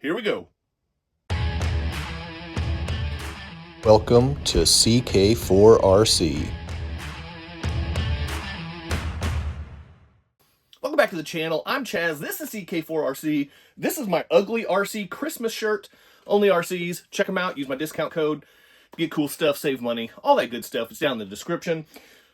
Here we go. Welcome to CK4RC. Welcome back to the channel. I'm Chaz. This is CK4RC. This is my ugly RC Christmas shirt. Only RCs. Check them out. Use my discount code. Get cool stuff. Save money. All that good stuff. It's down in the description.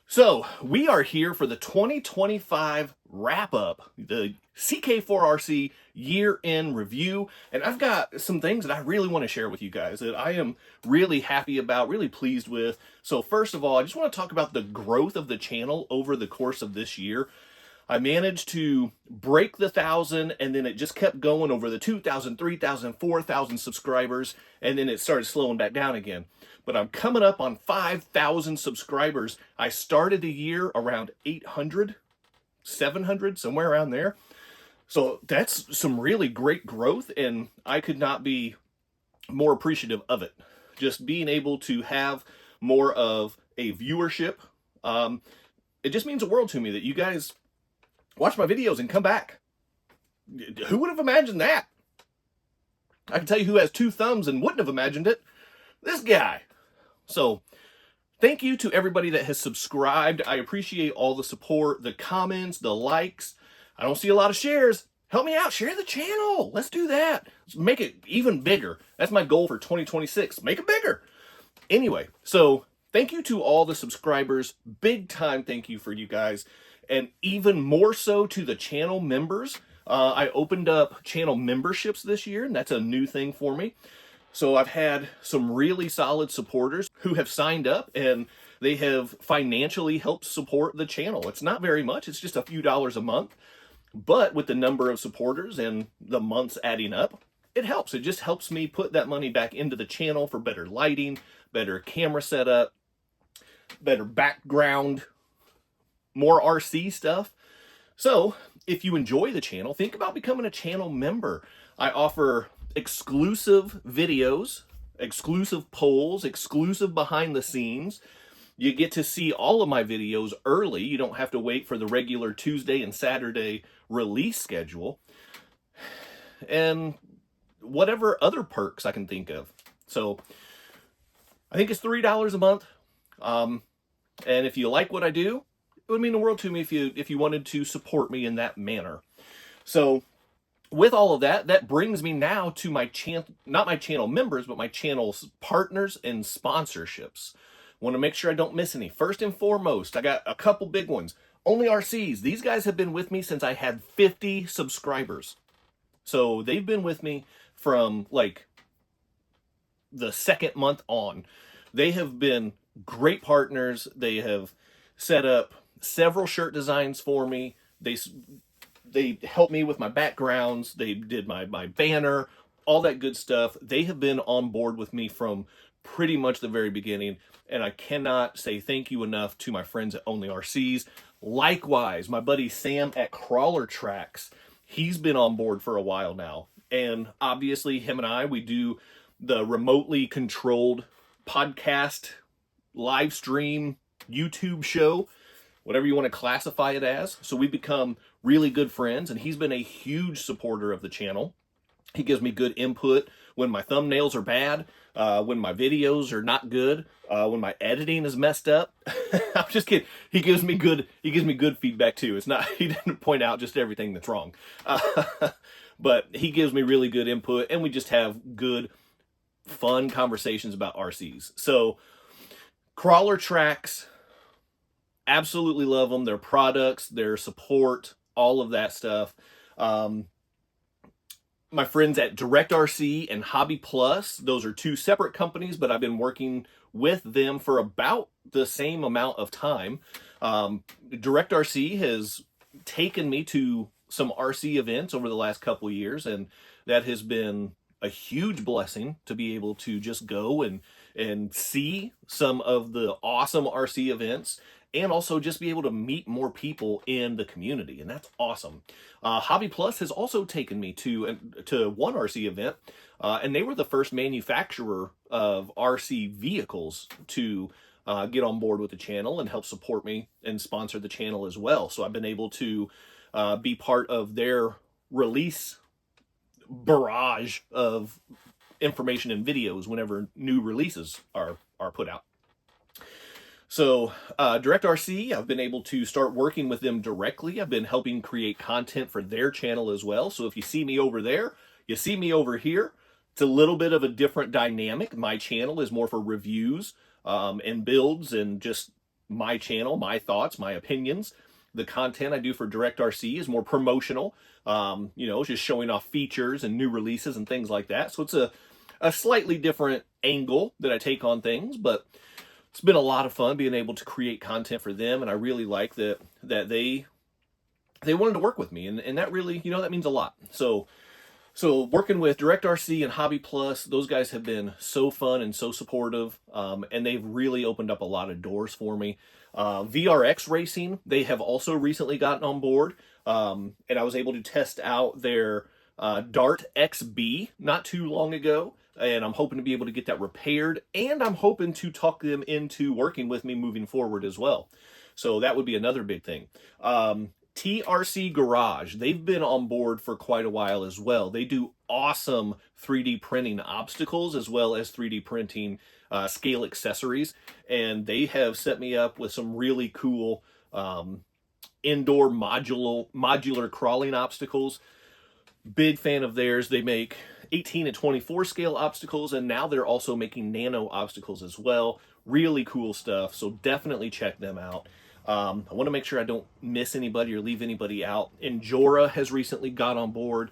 So, we are here for the 2025 wrap-up, the CK4RC year-end review, and I've got some things that I really want to share with you guys that I am really happy about, really pleased with. So first of all, I just want to talk about the growth of the channel over the course of this year. I managed to break the 1,000, and then it just kept going over the 2,000, 3,000, 4,000 subscribers, and then it started slowing back down again. But I'm coming up on 5,000 subscribers. I started the year around 800, 700, somewhere around there. So that's some really great growth, and I could not be more appreciative of it. Just being able to have more of a viewership, it just means the world to me that you guys watch my videos and come back. Who would have imagined that? I can tell you who has 2 thumbs and wouldn't have imagined it. This guy. So, thank you to everybody that has subscribed. I appreciate all the support, the comments, the likes. I don't see a lot of shares. Help me out. Share the channel. Let's do that. Let's make it even bigger. That's my goal for 2026. Make it bigger. Anyway, so thank you to all the subscribers. Big time thank you for you guys. And even more so to the channel members. I opened up channel memberships this year, and that's a new thing for me. So I've had some really solid supporters who have signed up, and they have financially helped support the channel. It's not very much. It's just a few dollars a month. But with the number of supporters and the months adding up, it helps. It just helps me put that money back into the channel for better lighting, better camera setup, better background, more RC stuff. So if you enjoy the channel, think about becoming a channel member. I offer exclusive videos, exclusive polls, exclusive behind the scenes. You get to see all of my videos early. You don't have to wait for the regular Tuesday and Saturday release schedule. And whatever other perks I can think of. So I think it's $3 a month. And if you like what I do, it would mean the world to me if you wanted to support me in that manner. So with all of that, that brings me now to my not my channel members, but my channel's partners and sponsorships. Want to make sure I don't miss any. First and foremost, I got a couple big ones. Only RCs. These guys have been with me since I had 50 subscribers. So they've been with me from like the second month on. They have been great partners. They have set up several shirt designs for me. They helped me with my backgrounds. They did my banner, all that good stuff. They have been on board with me from pretty much the very beginning, and I cannot say thank you enough to my friends at Only RCs. Likewise, my buddy Sam at Crawler Tracks, he's been on board for a while now, and obviously him and we do the remotely controlled podcast, live stream, YouTube show, whatever you want to classify it as. So we've become really good friends, and he's been a huge supporter of the channel. He gives me good input when my thumbnails are bad, when my videos are not good, when my editing is messed up. I'm just kidding. He gives me good feedback too. It's not, he didn't point out just everything that's wrong. But he gives me really good input, and we just have good, fun conversations about RCs. So Crawler Tracks, absolutely love them. Their products, their support, all of that stuff. My friends at Direct RC and Hobby Plus, those are 2 separate companies, but I've been working with them for about the same amount of time. Direct RC has taken me to some RC events over the last couple of years, and that has been a huge blessing to be able to just go and see some of the awesome RC events, and also just be able to meet more people in the community, and that's awesome. Hobby Plus has also taken me to one RC event, and they were the first manufacturer of RC vehicles to get on board with the channel and help support me and sponsor the channel as well. So I've been able to be part of their release barrage of information and videos whenever new releases are put out. So DirectRC, I've been able to start working with them directly. I've been helping create content for their channel as well. So if you see me over there, you see me over here. It's a little bit of a different dynamic. My channel is more for reviews and builds and just my channel, my thoughts, my opinions. The content I do for DirectRC is more promotional, just showing off features and new releases and things like that. So it's a slightly different angle that I take on things, but it's been a lot of fun being able to create content for them, and I really like that they wanted to work with me, and that really, that means a lot. So working with DirectRC and Hobby Plus, those guys have been so fun and so supportive, and they've really opened up a lot of doors for me. VRX Racing, they have also recently gotten on board, and I was able to test out their Dart XB not too long ago, and I'm hoping to be able to get that repaired, and I'm hoping to talk them into working with me moving forward as well. So that would be another big thing. TRC Garage, they've been on board for quite a while as well. They do awesome 3D printing obstacles as well as 3D printing scale accessories, and they have set me up with some really cool indoor modular crawling obstacles. Big fan of theirs. They make 18 and 24 scale obstacles, and now they're also making nano obstacles as well. Really cool stuff, so definitely check them out. I want to make sure I don't miss anybody or leave anybody out. Injora has recently got on board,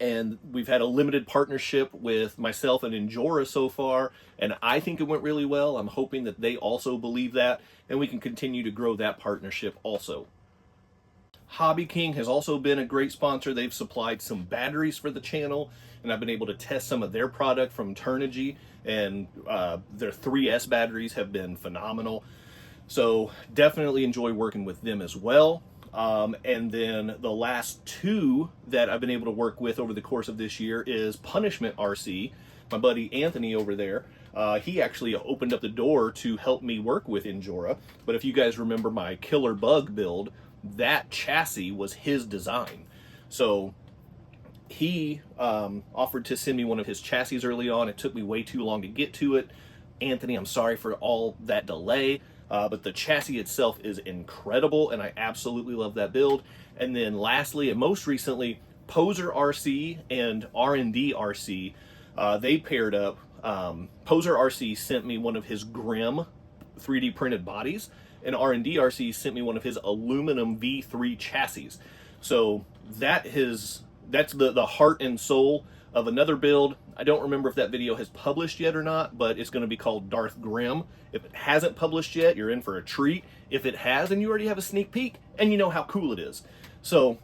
and we've had a limited partnership with myself and Injora so far, and I think it went really well. I'm hoping that they also believe that, and we can continue to grow that partnership also. Hobby King has also been a great sponsor. They've supplied some batteries for the channel, and I've been able to test some of their product from Turnigy, and their 3S batteries have been phenomenal. So definitely enjoy working with them as well. And then the last two that I've been able to work with over the course of this year is Punishment RC. My buddy Anthony over there, he actually opened up the door to help me work with Injora. But if you guys remember my Killer Bug build, that chassis was his design. So he offered to send me one of his chassis early on. It took me way too long to get to it. Anthony, I'm sorry for all that delay. But the chassis itself is incredible, and I absolutely love that build. And then lastly, and most recently, Poser RC and R&D RC, they paired up. Poser RC sent me one of his Grim 3D printed bodies, and R&D RC sent me one of his aluminum V3 chassis. So that's the heart and soul of another build. I don't remember if that video has published yet or not, but it's going to be called Darth Grim. If it hasn't published yet, you're in for a treat. If it has, and you already have a sneak peek, and you know how cool it is. So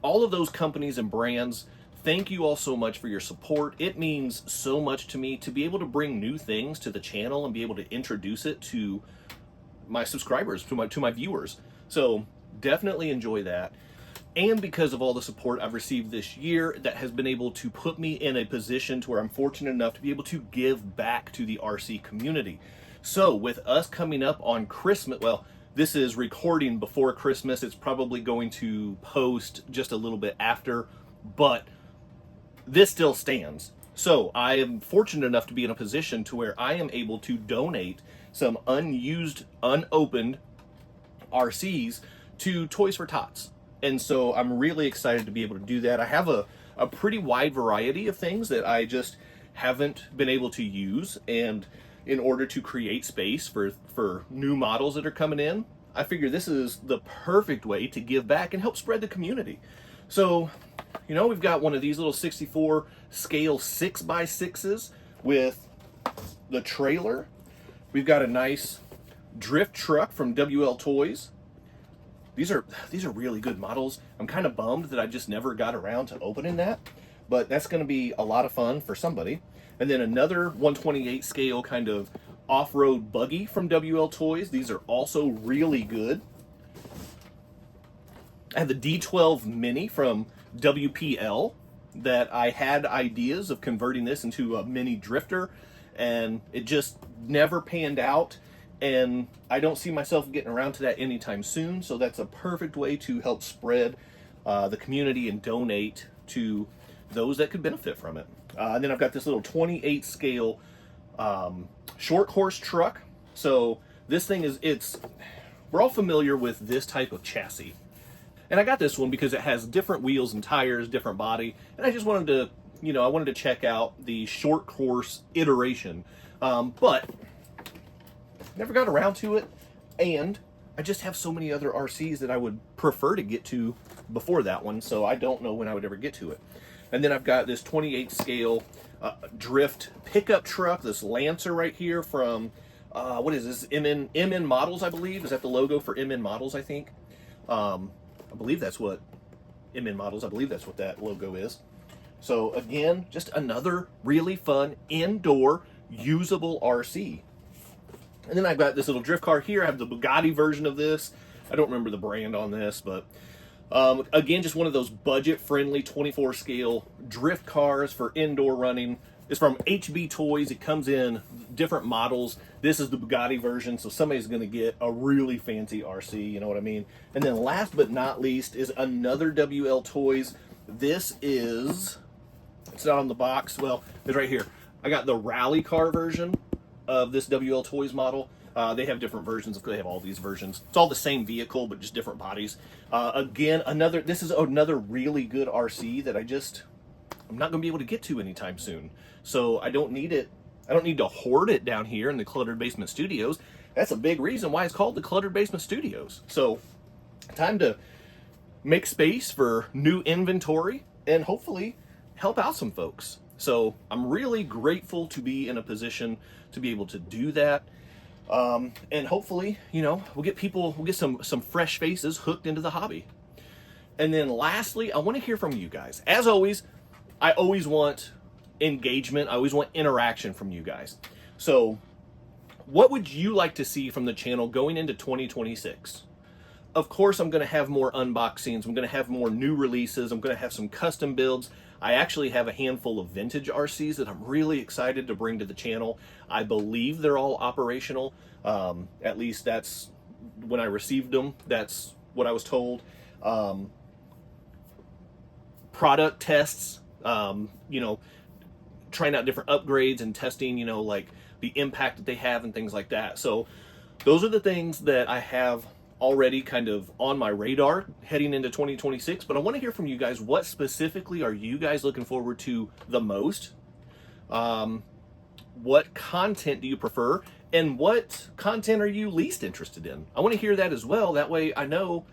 all of those companies and brands, thank you all so much for your support. It means so much to me to be able to bring new things to the channel and be able to introduce it to my subscribers, to my viewers. So definitely enjoy that. And because of all the support I've received this year, that has been able to put me in a position to where I'm fortunate enough to be able to give back to the RC community. So with us coming up on Christmas, well, this is recording before Christmas. It's probably going to post just a little bit after, but this still stands. So I am fortunate enough to be in a position to where I am able to donate some unused, unopened RCs to Toys for Tots. And so I'm really excited to be able to do that. I have a pretty wide variety of things that I just haven't been able to use. And in order to create space for new models that are coming in, I figure this is the perfect way to give back and help spread the community. So, we've got one of these little 64 scale 6x6s with the trailer. We've got a nice drift truck from WL Toys. These are really good models. I'm kind of bummed that I just never got around to opening that, but that's going to be a lot of fun for somebody. And then another 128 scale kind of off-road buggy from WL Toys. These are also really good. I have the D12 Mini from WPL that I had ideas of converting this into a mini drifter, and it just never panned out. And I don't see myself getting around to that anytime soon, so that's a perfect way to help spread the community and donate to those that could benefit from it. And then I've got this little 28 scale short horse truck. So this thing we're all familiar with this type of chassis. And I got this one because it has different wheels and tires, different body, and I just wanted to, I wanted to check out the short course iteration, but never got around to it, and I just have so many other RCs that I would prefer to get to before that one, so I don't know when I would ever get to it. And then I've got this 28 scale drift pickup truck, this Lancer right here from, what is this, MN Models, I believe. Is that the logo for MN Models, I think? I believe that's what MN Models, I believe that's what that logo is. So again, just another really fun indoor usable RC. And then I've got this little drift car here. I have the Bugatti version of this. I don't remember the brand on this, but again, just one of those budget-friendly 24 scale drift cars for indoor running. It's from HB Toys. It comes in different models. This is the Bugatti version, so somebody's going to get a really fancy RC, you know what I mean? And then last but not least is another WL Toys. This is, it's not on the box, well, it's right here. I got the rally car version of this WL Toys model. They have different versions. They have all these versions. It's all the same vehicle, but just different bodies. Again, this is another really good RC that I'm not going to be able to get to anytime soon. So I don't need it. I don't need to hoard it down here in the Cluttered Basement Studios. That's a big reason why it's called the Cluttered Basement Studios. So time to make space for new inventory and hopefully help out some folks. So I'm really grateful to be in a position to be able to do that. And hopefully, we'll get some fresh faces hooked into the hobby. And then lastly, I want to hear from you guys. As always, I always want engagement. I always want interaction from you guys. So what would you like to see from the channel going into 2026? Of course, I'm going to have more unboxings. I'm going to have more new releases. I'm going to have some custom builds. I actually have a handful of vintage RCs that I'm really excited to bring to the channel. I believe they're all operational. At least that's when I received them. That's what I was told. Product tests, trying out different upgrades and testing, like the impact that they have and things like that. So those are the things that I have already kind of on my radar heading into 2026, but I want to hear from you guys. What specifically are you guys looking forward to the most? What content do you prefer? And what content are you least interested in? I want to hear that as well. That way I know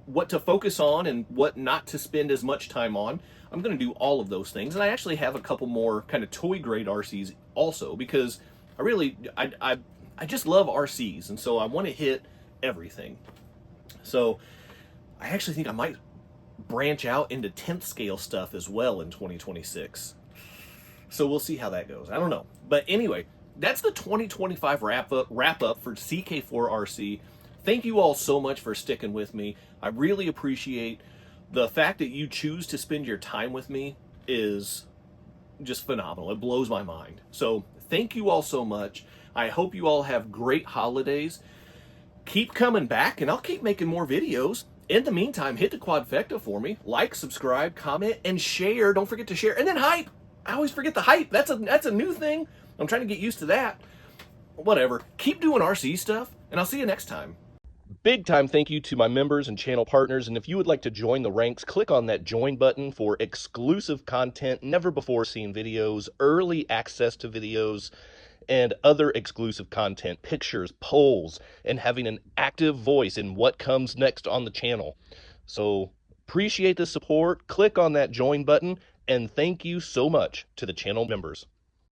what to focus on and what not to spend as much time on. I'm going to do all of those things. And I actually have a couple more kind of toy grade RCs also, because I just love RCs. And so I want to hit everything. So I actually think I might branch out into 10th scale stuff as well in 2026. So we'll see how that goes. I don't know. But anyway, that's the 2025 wrap up for CK4RC. Thank you all so much for sticking with me. I really appreciate the fact that you choose to spend your time with me is just phenomenal. It blows my mind. So thank you all so much. I hope you all have great holidays. Keep coming back and I'll keep making more videos. In the meantime, hit the quadfecta for me. Like, subscribe, comment, and share. Don't forget to share. And then hype. I always forget the hype. That's a new thing. I'm trying to get used to that. Whatever. Keep doing RC stuff, and I'll see you next time. Big time thank you to my members and channel partners, and if you would like to join the ranks, click on that join button for exclusive content, never before seen videos, early access to videos, and other exclusive content, pictures, polls, and having an active voice in what comes next on the channel. So appreciate the support. Click on that join button, and thank you so much to the channel members.